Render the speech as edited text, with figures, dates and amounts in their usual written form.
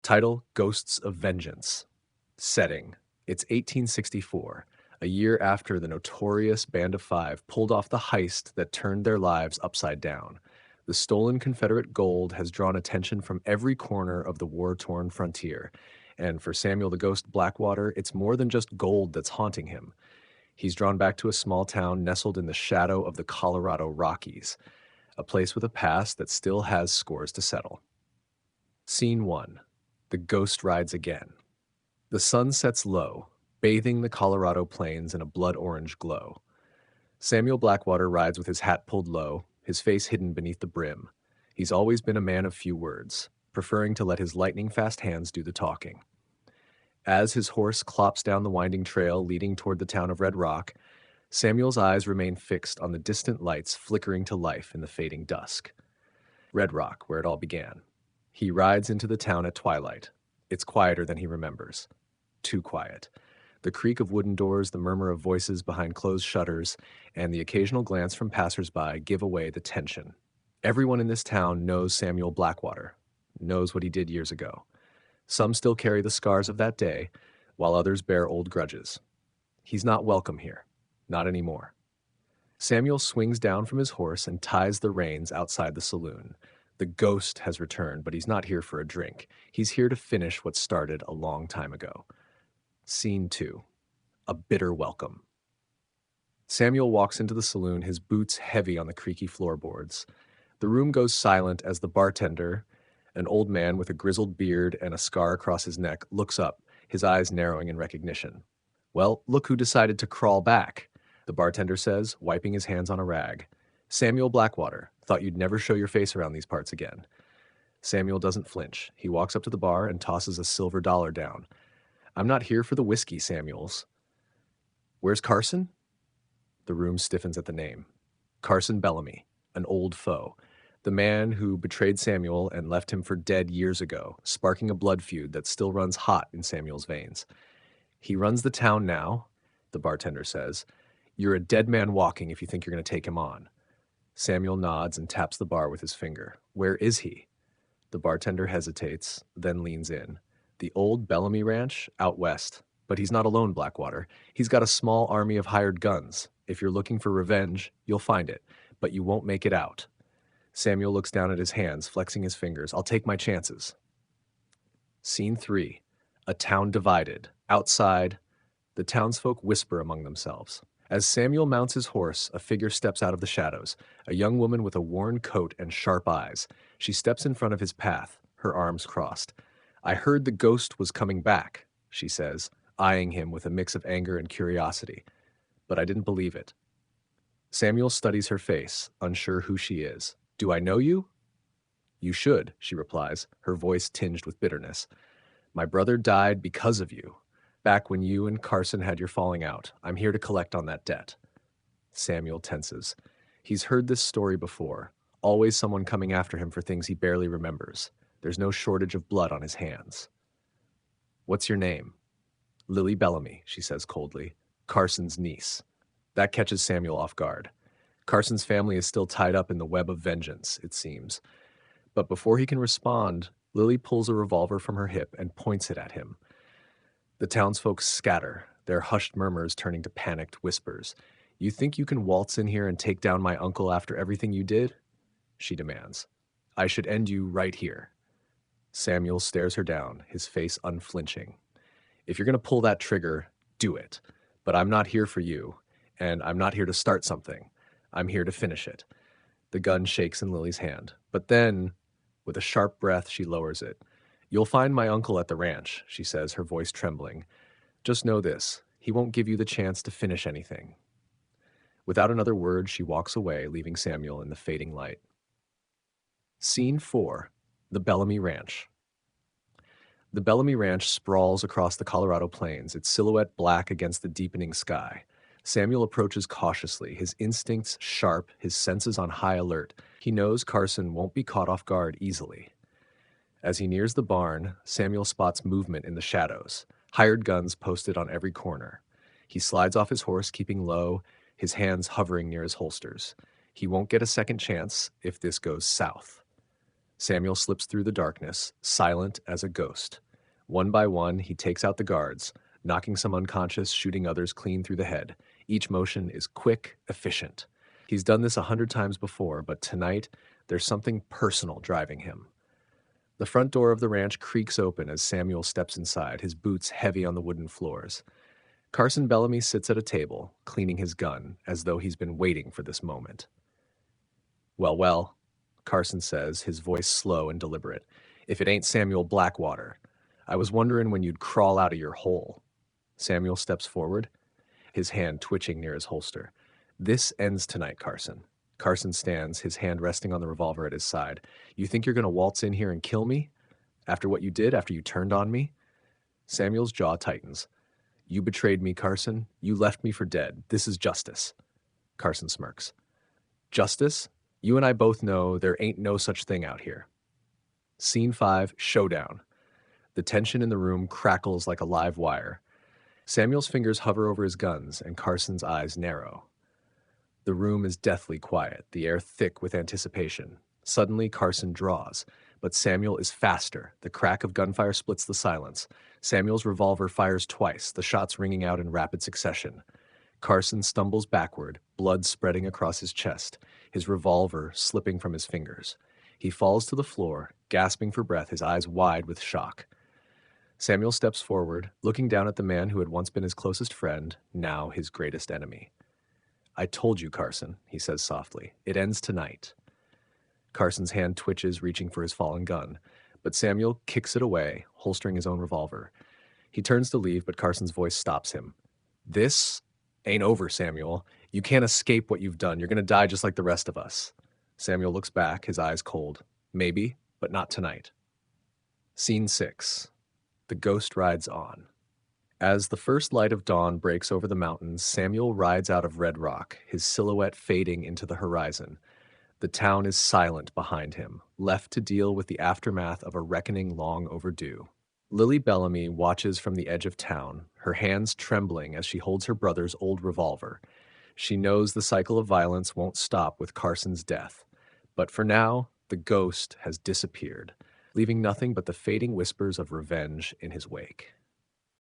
Title: Ghosts of Vengeance. Setting: it's 1864, a year after the notorious Band of Five pulled off the heist that turned their lives upside down. The stolen Confederate gold has drawn attention from every corner of the war-torn frontier, and for Samuel the Ghost Blackwater, it's more than just gold that's haunting him. He's drawn back to a small town nestled in the shadow of the Colorado Rockies, a place with a past that still has scores to settle. Scene 1. The Ghost rides again. The sun sets low, bathing the Colorado plains in a blood-orange glow. Samuel Blackwater rides with his hat pulled low, his face hidden beneath the brim. He's always been a man of few words, preferring to let his lightning-fast hands do the talking. As his horse clops down the winding trail leading toward the town of Red Rock, Samuel's eyes remain fixed on the distant lights flickering to life in the fading dusk. Red Rock, where it all began. He rides into the town at twilight. It's quieter than he remembers. Too quiet. The creak of wooden doors, the murmur of voices behind closed shutters, and the occasional glance from passersby give away the tension. Everyone in this town knows Samuel Blackwater, knows what he did years ago. Some still carry the scars of that day, while others bear old grudges. He's not welcome here. Not anymore. Samuel swings down from his horse and ties the reins outside the saloon. The ghost has returned, but he's not here for a drink. He's here to finish what started a long time ago. Scene 2. A bitter welcome. Samuel walks into the saloon, his boots heavy on the creaky floorboards. The room goes silent as the bartender, an old man with a grizzled beard and a scar across his neck, looks up, his eyes narrowing in recognition. "Well, look who decided to crawl back," the bartender says, wiping his hands on a rag. "Samuel Blackwater. Thought you'd never show your face around these parts again." Samuel doesn't flinch. He walks up to the bar and tosses a silver dollar down. "I'm not here for the whiskey, Samuels." "Where's Carson?" The room stiffens at the name. Carson Bellamy, an old foe. The man who betrayed Samuel and left him for dead years ago, sparking a blood feud that still runs hot in Samuel's veins. "He runs the town now," the bartender says. "You're a dead man walking if you think you're going to take him on." Samuel nods and taps the bar with his finger. "Where is he?" The bartender hesitates, then leans in. "The old Bellamy Ranch, out west. But he's not alone, Blackwater. He's got a small army of hired guns. If you're looking for revenge, you'll find it, but you won't make it out." Samuel looks down at his hands, flexing his fingers. "I'll take my chances." Scene 3. A town divided. Outside, the townsfolk whisper among themselves. As Samuel mounts his horse, a figure steps out of the shadows, a young woman with a worn coat and sharp eyes. She steps in front of his path, her arms crossed. "I heard the ghost was coming back," she says, eyeing him with a mix of anger and curiosity. "But I didn't believe it." Samuel studies her face, unsure who she is. "Do I know you?" "You should," she replies, her voice tinged with bitterness. "My brother died because of you. Back when you and Carson had your falling out. I'm here to collect on that debt." Samuel tenses. He's heard this story before. Always someone coming after him for things he barely remembers. There's no shortage of blood on his hands. "What's your name?" "Lily Bellamy," she says coldly. "Carson's niece." That catches Samuel off guard. Carson's family is still tied up in the web of vengeance, it seems. But before he can respond, Lily pulls a revolver from her hip and points it at him. The townsfolk scatter, their hushed murmurs turning to panicked whispers. "You think you can waltz in here and take down my uncle after everything you did?" she demands. "I should end you right here." Samuel stares her down, his face unflinching. "If you're going to pull that trigger, do it. But I'm not here for you, and I'm not here to start something. I'm here to finish it." The gun shakes in Lily's hand. But then, with a sharp breath, she lowers it. "You'll find my uncle at the ranch," she says, her voice trembling. "Just know this, he won't give you the chance to finish anything." Without another word, she walks away, leaving Samuel in the fading light. Scene 4. The Bellamy Ranch. The Bellamy Ranch sprawls across the Colorado plains, its silhouette black against the deepening sky. Samuel approaches cautiously, his instincts sharp, his senses on high alert. He knows Carson won't be caught off guard easily. As he nears the barn, Samuel spots movement in the shadows, hired guns posted on every corner. He slides off his horse, keeping low, his hands hovering near his holsters. He won't get a second chance if this goes south. Samuel slips through the darkness, silent as a ghost. One by one, he takes out the guards, knocking some unconscious, shooting others clean through the head. Each motion is quick, efficient. He's done this 100 times before, but tonight, there's something personal driving him. The front door of the ranch creaks open as Samuel steps inside, his boots heavy on the wooden floors. Carson Bellamy sits at a table, cleaning his gun, as though he's been waiting for this moment. Well, well, Carson says, his voice slow and deliberate. If it ain't Samuel Blackwater. I was wondering when you'd crawl out of your hole. Samuel steps forward, his hand twitching near his holster. This ends tonight, Carson. Carson stands, his hand resting on the revolver at his side. You think you're going to waltz in here and kill me? After what you did, after you turned on me? Samuel's jaw tightens. You betrayed me, Carson. You left me for dead. This is justice. Carson smirks. Justice? You and I both know there ain't no such thing out here. Scene 5, showdown. The tension in the room crackles like a live wire. Samuel's fingers hover over his guns, and Carson's eyes narrow. The room is deathly quiet, the air thick with anticipation. Suddenly, Carson draws, but Samuel is faster. The crack of gunfire splits the silence. Samuel's revolver fires twice, the shots ringing out in rapid succession. Carson stumbles backward, blood spreading across his chest, his revolver slipping from his fingers. He falls to the floor, gasping for breath, his eyes wide with shock. Samuel steps forward, looking down at the man who had once been his closest friend, now his greatest enemy. I told you, Carson, he says softly. It ends tonight. Carson's hand twitches, reaching for his fallen gun, but Samuel kicks it away, holstering his own revolver. He turns to leave, but Carson's voice stops him. This ain't over, Samuel. You can't escape what you've done. You're going to die just like the rest of us. Samuel looks back, his eyes cold. Maybe, but not tonight. Scene 6. The ghost rides on. As the first light of dawn breaks over the mountains, Samuel rides out of Red Rock, his silhouette fading into the horizon. The town is silent behind him, left to deal with the aftermath of a reckoning long overdue. Lily Bellamy watches from the edge of town, her hands trembling as she holds her brother's old revolver. She knows the cycle of violence won't stop with Carson's death. But for now, the ghost has disappeared, leaving nothing but the fading whispers of revenge in his wake.